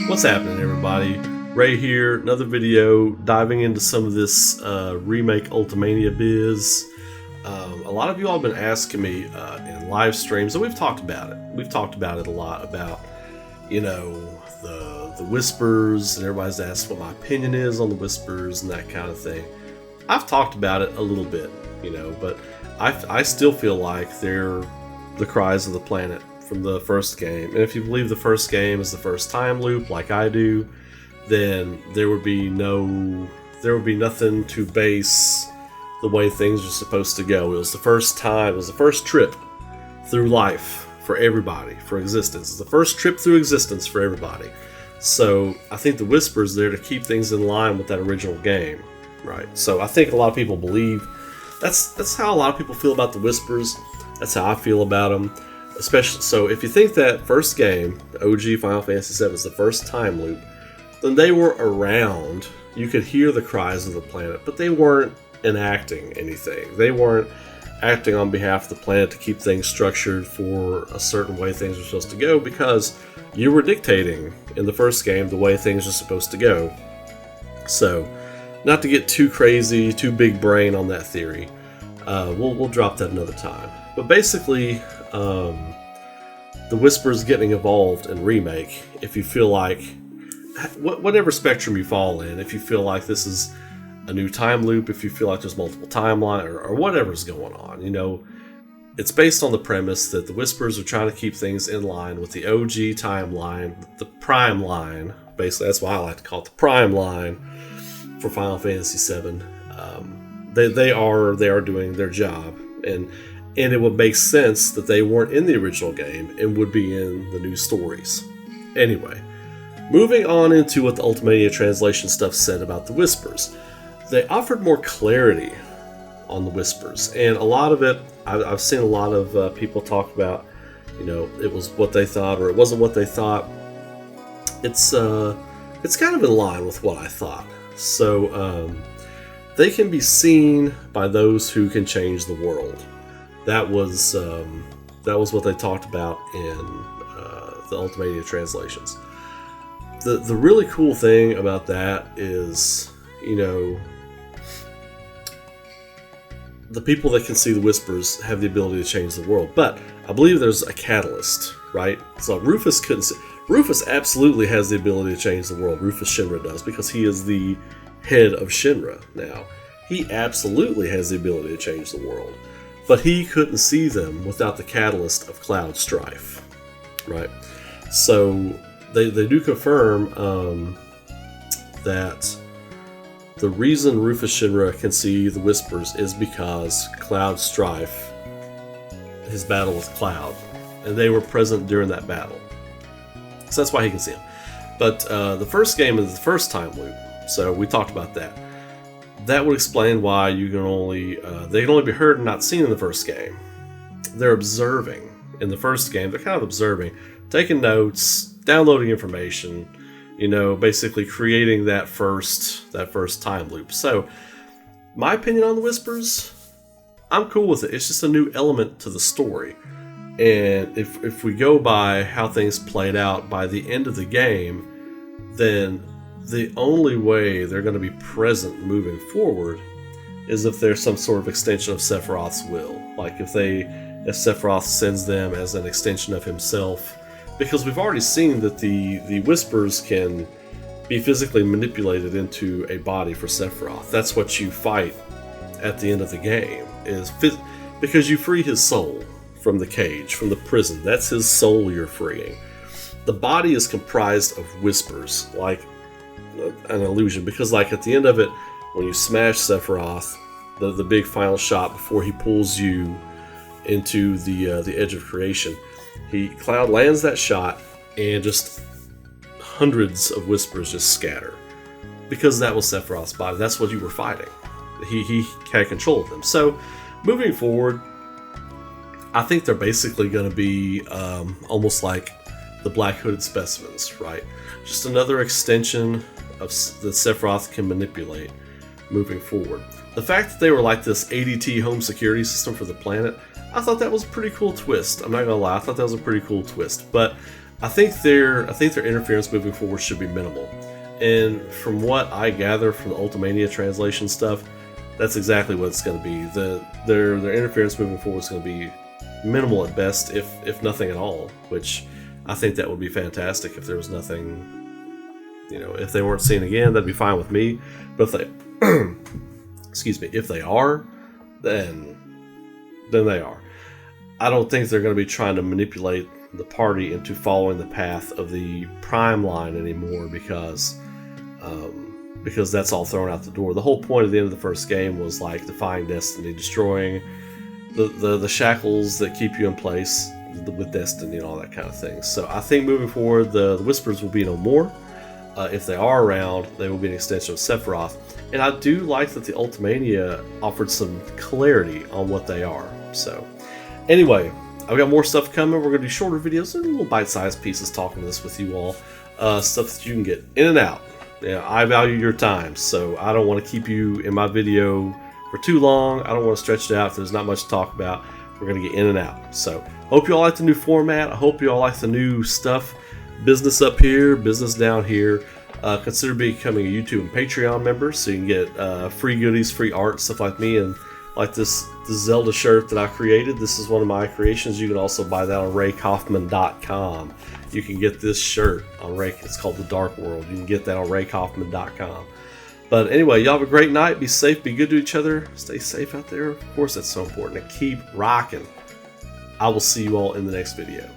What's happening, everybody? Ray here, another video diving into some of this Remake Ultimania biz. A lot of you all have been asking me in live streams, and we've talked about it. We've talked about it a lot, about, you know, the whispers, and everybody's asked what my opinion is on the whispers and that kind of thing. I've talked about it a little bit, you know, but I still feel like they're the cries of the planet from the first game. And if you believe the first game is the first time loop, like I do, then there would be nothing to base the way things are supposed to go. It was the first time, it was the first trip through life for everybody, for existence. It's the first trip through existence for everybody. So I think the Whisper's there to keep things in line with that original game, right? So I think a lot of people believe, that's how a lot of people feel about the Whispers. That's how I feel about them. Especially, so if you think that first game, OG Final Fantasy VII, is the first time loop, then they were around. You could hear the cries of the planet, but they weren't enacting anything. They weren't acting on behalf of the planet to keep things structured for a certain way things were supposed to go, because you were dictating in the first game the way things are supposed to go. So, not to get too crazy, too big brain on that theory, we'll drop that another time. But basically, the Whispers getting evolved in Remake, if you feel like, whatever spectrum you fall in, if you feel like this is a new time loop, if you feel like there's multiple timelines, or whatever's going on, you know, it's based on the premise that the Whispers are trying to keep things in line with the OG timeline, the prime line. Basically, that's why I like to call it the prime line for Final Fantasy VII. They are doing their job, and it would make sense that they weren't in the original game and would be in the new stories. Anyway, moving on into what the Ultimania translation stuff said about the Whispers. They offered more clarity on the Whispers, and a lot of it, I've seen a lot of people talk about, you know, it was what they thought or it wasn't what they thought. It's kind of in line with what I thought. So they can be seen by those who can change the world. That was what they talked about in the Ultimania translations. The really cool thing about that is, you know, the people that can see the Whispers have the ability to change the world. But I believe there's a catalyst, right? So Rufus couldn't see. Rufus absolutely has the ability to change the world. Rufus Shinra does, because he is the head of Shinra now. He absolutely has the ability to change the world. But he couldn't see them without the catalyst of Cloud Strife, right? So they do confirm that the reason Rufus Shinra can see the Whispers is because Cloud Strife, his battle with Cloud, and they were present during that battle. So that's why he can see them. But the first game is the first time loop, so we talked about that. That would explain why you can only they can only be heard and not seen in the first game. They're observing in the first game. They're kind of observing, taking notes, downloading information, you know, basically creating that first time loop. So, my opinion on the Whispers, I'm cool with it. It's just a new element to the story. And if we go by how things played out by the end of the game, then the only way they're going to be present moving forward is if there's some sort of extension of Sephiroth's will. Like if Sephiroth sends them as an extension of himself. Because we've already seen that the Whispers can be physically manipulated into a body for Sephiroth. That's what you fight at the end of the game, because you free his soul from the cage, from the prison. That's his soul you're freeing. The body is comprised of Whispers, like an illusion, because like at the end of it, when you smash Sephiroth, the big final shot before he pulls you into the edge of creation, Cloud lands that shot, and just hundreds of Whispers just scatter, because that was Sephiroth's body. That's what you were fighting. He had control of them. So moving forward, I think they're basically going to be almost like the Black Hooded Specimens, right? Just another extension of that Sephiroth can manipulate moving forward. The fact that they were like this ADT home security system for the planet, I thought that was a pretty cool twist. I'm not gonna lie, I thought that was a pretty cool twist. But I think their interference moving forward should be minimal. And from what I gather from the Ultimania translation stuff, that's exactly what it's going to be. Their interference moving forward is going to be minimal at best, if nothing at all. Which I think that would be fantastic if there was nothing. You know, if they weren't seen again, that'd be fine with me. But if they, excuse me, if they are, then they are. I don't think they're going to be trying to manipulate the party into following the path of the Prime line anymore, because that's all thrown out the door. The whole point of the end of the first game was like defying destiny, destroying the shackles that keep you in place with destiny and all that kind of thing. So I think moving forward, the Whispers will be no more. If they are around, they will be an extension of Sephiroth. And I do like that the Ultimania offered some clarity on what they are. So anyway, I've got more stuff coming. We're going to do shorter videos and little bite-sized pieces talking this with you all. Stuff that you can get in and out. Yeah, I value your time, so I don't want to keep you in my video for too long. I don't want to stretch it out if there's not much to talk about. We're going to get in and out. So hope you all like the new format. I hope you all like the new stuff. Business up here, business down here. Consider becoming a YouTube and Patreon member so you can get free goodies, free art, stuff like me, and like this Zelda shirt that I created. This is one of my creations. You can also buy that on raykaufman.com. You can get this shirt on Ray. It's called The Dark World. You can get that on raykaufman.com. But anyway, y'all have a great night. Be safe. Be good to each other. Stay safe out there. Of course, that's so important. And keep rocking. I will see you all in the next video.